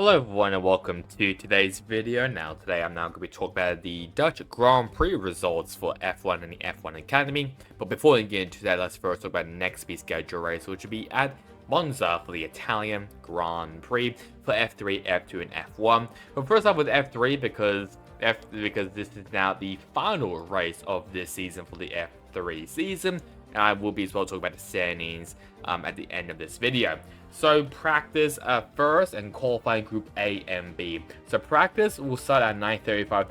Hello everyone and welcome to today's video. Today I'm going to be talking about the Dutch Grand Prix results for F1 and the F1 Academy. But before we get into that, let's first talk about the next week's schedule race, which will be at Monza for the Italian Grand Prix for F3, F2, and F1. But first off with F3 because this is now the final race of this season for the F3 season. And I will be as well talking about the standings at the end of this video. So practice first and qualifying Group A and B. So practice will start at 9:35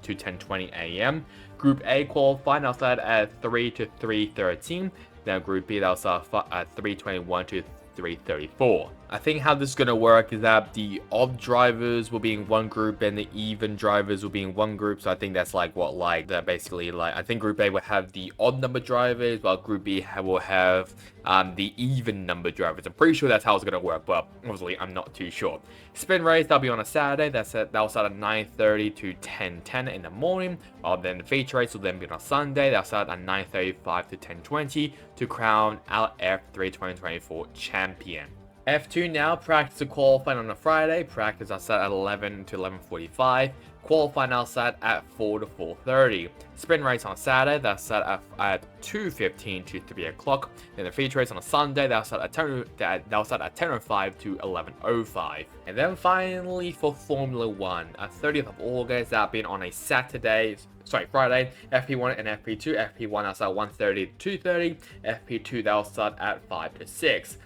to 10:20 a.m. Group A qualifying will start at 3 to 3:13. Then Group B will start at 3:21 to 3:34. I think how this is going to work is that the odd drivers will be in one group and the even drivers will be in one group. So I think that's basically I think Group A will have the odd number drivers while Group B will have the even number drivers. I'm pretty sure that's how it's going to work, but obviously I'm not too sure. Sprint race, that'll be on a Saturday. That'll start at 9:30 to 10:10 in the morning. While then the feature race will then be on a Sunday. That'll start at 9:35 to 10:20 to crown our F3 2024 champion. F2 now, practice to qualifying on a Friday. Practice will start at 11 to 11:45. Qualifying will start at 4 to 4:30. Sprint race on Saturday, that'll start at 2:15 to 3 o'clock. Then the feature race on a Sunday, that'll start at 10:05 to 11:05. And then finally for Formula 1, 30th of August, that'll be on a Friday, FP1 and FP2. FP1 will start at 1:30 to 2:30. FP2 that'll start at 5 to 6.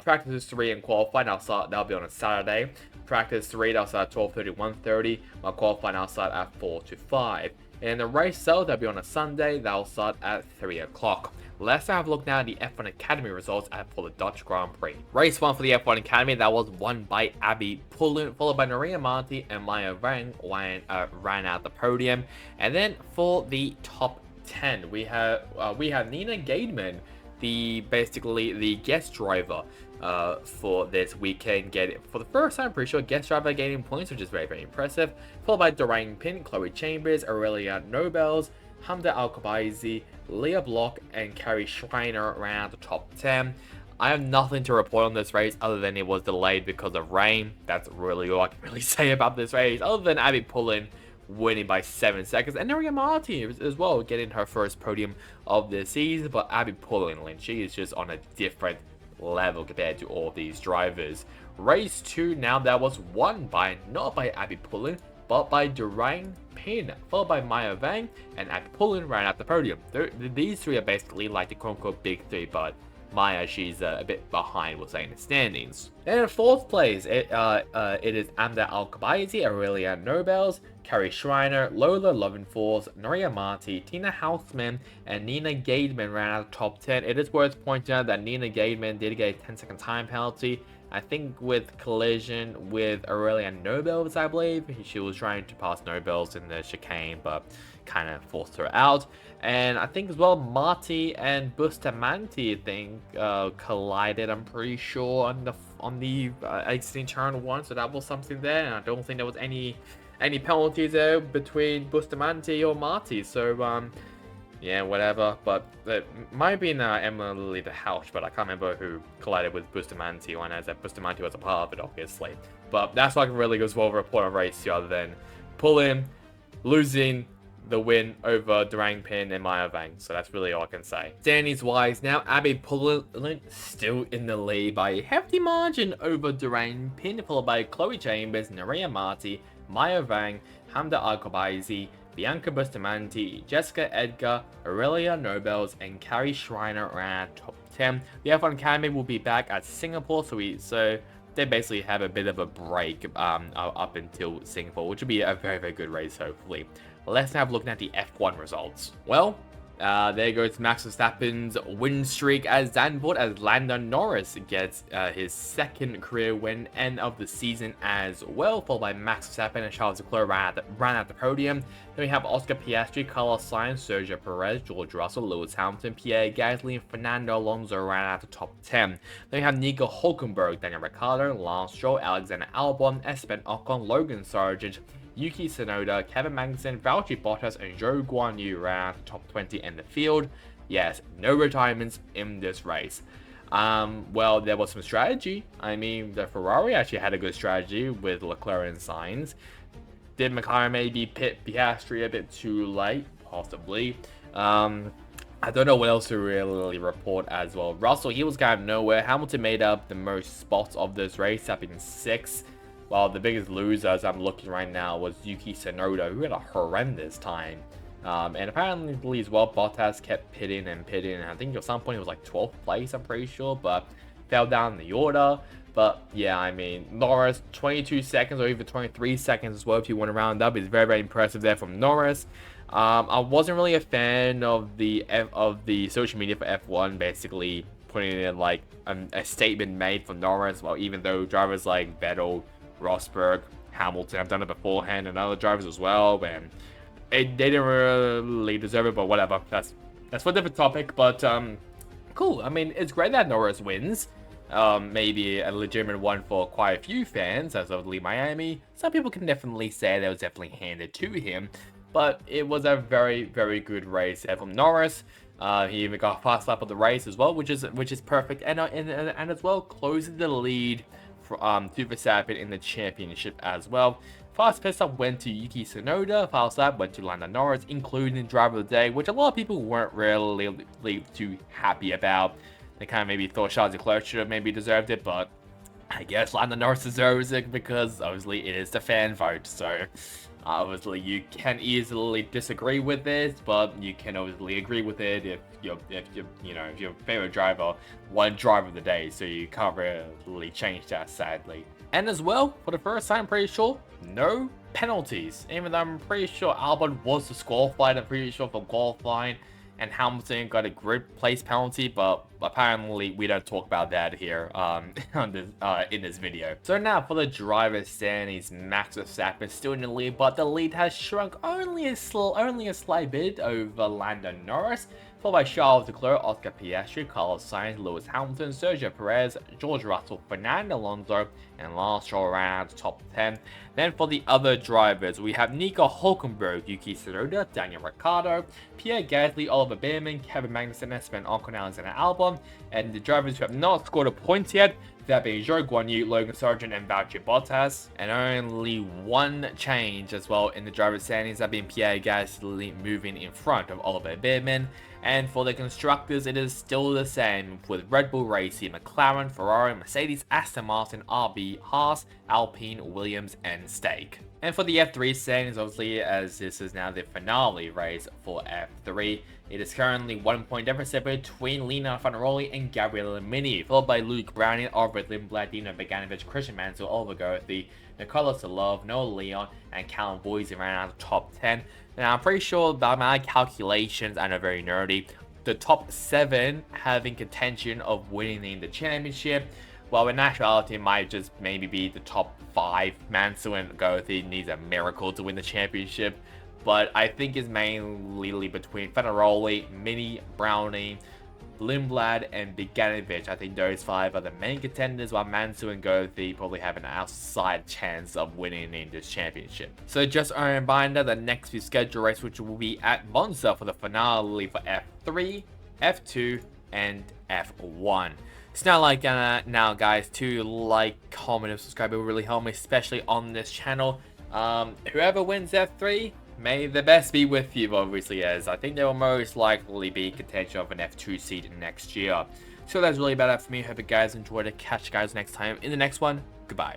Practice 3 and qualifying that'll be on a Saturday. Practice 3 that'll start at 12:30 to 1:30, while qualifying that'll start at 4 to 5. And the race itself that'll be on a Sunday, that'll start at 3 o'clock. Let's have a look now at the F1 Academy results for the Dutch Grand Prix. Race 1 for the F1 Academy, that was won by Abby Pullen, followed by Maria Marti and Maya Vang ran out the podium. And then for the top 10, we have Nina Gaidman, basically the guest driver for this weekend, for the first time, pretty sure, guest driver gaining points, which is very, very impressive. Followed by Doreen Pin, Chloe Chambers, Aurelia Nobels, Hamda Al-Khabaizi, Leah Block, and Carrie Schreiner ran out the top 10. I have nothing to report on this race other than it was delayed because of rain. That's really all I can really say about this race, other than Abby Pullen winning by 7 seconds, and Maria Marti as well getting her first podium of the season. But Abby Pullen, she is just on a different level compared to all these drivers. Race 2 now, that was won not by Abby Pullen but by Doreen Pin, followed by Maya Vang, and Abby Pullen ran out the podium. These three are basically like the quote-unquote big three, but Maya, she's a bit behind, we'll say, in the standings. Then in fourth place, it is Amda Al-Khabaizi, Aurelia Nobels, Carrie Schreiner, Lola Lovenfors, Maria Marti, Tina Hausman, and Nina Gaidman ran out of top 10. It is worth pointing out that Nina Gaidman did get a 10-second time penalty, I think with collision with Aurelia Nobels, I believe. She was trying to pass Nobels in the chicane, but kind of forced her out. And I think as well, Marti and Bustamante, I think, collided, I'm pretty sure, on the exiting turn 1, so that was something there. And I don't think there was any penalties there between Bustamante or Marti, so yeah, whatever. But it might have been Emily the House, but I can't remember who collided with Bustamante when I said Bustamante was a part of it, obviously. But that's like really goes well report on race 2, other than Pullen losing the win over Doreen Pin and Maya Vang. So that's really all I can say. Standings wise, now Abby Pullen still in the lead by a hefty margin over Doreen Pin, followed by Chloe Chambers, Maria Marti, Maya Vang, Hamda Al-Khabaizi, Bianca Bustamante, Jessica Edgar, Aurelia Nobels, and Carrie Schreiner ran top 10. The F1 Academy will be back at Singapore, so they basically have a bit of a break up until Singapore, which will be a very, very good race, hopefully. Let's have a look at the F1 results. Well, there goes Max Verstappen's win streak as Lando Norris gets his second career win and of the season as well, followed by Max Verstappen and Charles Leclerc ran at the podium. Then we have Oscar Piastri, Carlos Sainz, Sergio Perez, George Russell, Lewis Hamilton, Pierre Gasly, and Fernando Alonso ran out the top 10. Then we have Nico Hulkenberg, Daniel Ricciardo, Lance Stroll, Alexander Albon, Esteban Ocon, Logan Sargent, Yuki Tsunoda, Kevin Magnussen, Valtteri Bottas, and Zhou Guanyu ran out the top 20 in the field. Yes, no retirements in this race. Well, there was some strategy. I mean, the Ferrari actually had a good strategy with Leclerc and Sainz. Did McLaren maybe pit Piastri a bit too late? Possibly. I don't know what else to really report as well. Russell, he was kind of nowhere. Hamilton made up the most spots of this race, having 6. While the biggest loser, as I'm looking right now, was Yuki Tsunoda, who had a horrendous time. And apparently as well, Bottas kept pitting and pitting. And I think at some point it was like 12th place, I'm pretty sure, but fell down the order. But yeah, I mean, Norris, 22 seconds or even 23 seconds as well, if you want to round up, is very, very impressive there from Norris. I wasn't really a fan of the social media for F1, basically putting in like a statement made from Norris. Well, even though drivers like Vettel, Rosberg, Hamilton have done it beforehand, and other drivers as well, and they didn't really deserve it. But whatever, that's for a different topic. But cool. I mean, it's great that Norris wins. Maybe a legitimate one for quite a few fans, as of Miami. Some people can definitely say that was definitely handed to him. But it was a very, very good race there from Norris. He even got a fast lap of the race as well, which is perfect, and as well closing the lead for to Verstappen in the championship as well. Fast pit stop went to Yuki Tsunoda. Fast lap went to Lando Norris, including driver of the day, which a lot of people weren't really too happy about. They kind of maybe thought Charles Leclerc should have maybe deserved it, but I guess Lando Norris deserves it because obviously it is the fan vote. So obviously you can easily disagree with this, but you can obviously agree with it if your favorite driver won driver of the day. So you can't really change that, sadly. And as well, for the first time, I'm pretty sure no penalties. Even though I'm pretty sure Albon was disqualified, I'm pretty sure for qualifying, and Hamilton got a grid place penalty, but apparently we don't talk about that here in this video. So now for the driver's standings, Max Verstappen still in the lead, but the lead has shrunk only a slight bit over Lando Norris, followed by Charles Leclerc, Oscar Piastri, Carlos Sainz, Lewis Hamilton, Sergio Perez, George Russell, Fernando Alonso, and Lance Stroll around the top 10. Then for the other drivers, we have Nico Hülkenberg, Yuki Tsunoda, Daniel Ricciardo, Pierre Gasly, Oliver Bierman, Kevin Magnussen, Esteban Ocon, Alexander Albon, and the drivers who have not scored a point yet, that being Zhou Guanyu, Logan Sargent, and Valtteri Bottas. And only one change as well in the driver's standings, that being Pierre Gasly moving in front of Oliver Bierman. And for the constructors, it is still the same with Red Bull Racing, McLaren, Ferrari, Mercedes, Aston Martin, RB, Haas, Alpine, Williams, and Stake. And for the F3 standings, obviously, as this is now the finale race for F3, it is currently 1 point deficit between Lina Fanaroli and Gabriele Mini, followed by Luke Browning, Arvid Lindblad, Dino Beganovic, Christian Mansell, Oliver Goethe, Nicola Solov, Noah Leon, and Callum Boyes around out the top 10. Now, I'm pretty sure by my calculations, I know very nerdy, the top 7 having contention of winning the championship. Well, in actuality, it might just maybe be the top 5. Mansell and Goethe needs a miracle to win the championship. But I think it's mainly between Fanaroli, Mini, Browning, Lindblad, and Beganovic. I think those 5 are the main contenders, while Mansell and Goethe probably have an outside chance of winning in this championship. So just a reminder, the next few schedule race, which will be at Monza for the finale for F3, F2, and F1. It's not like now, guys, to like, comment, and subscribe. It will really help me, especially on this channel. Whoever wins F3, may the best be with you, obviously, as I think they will most likely be contention of an F2 seed next year. So that's really about it for me. Hope you guys enjoyed it. Catch you guys next time in the next one. Goodbye.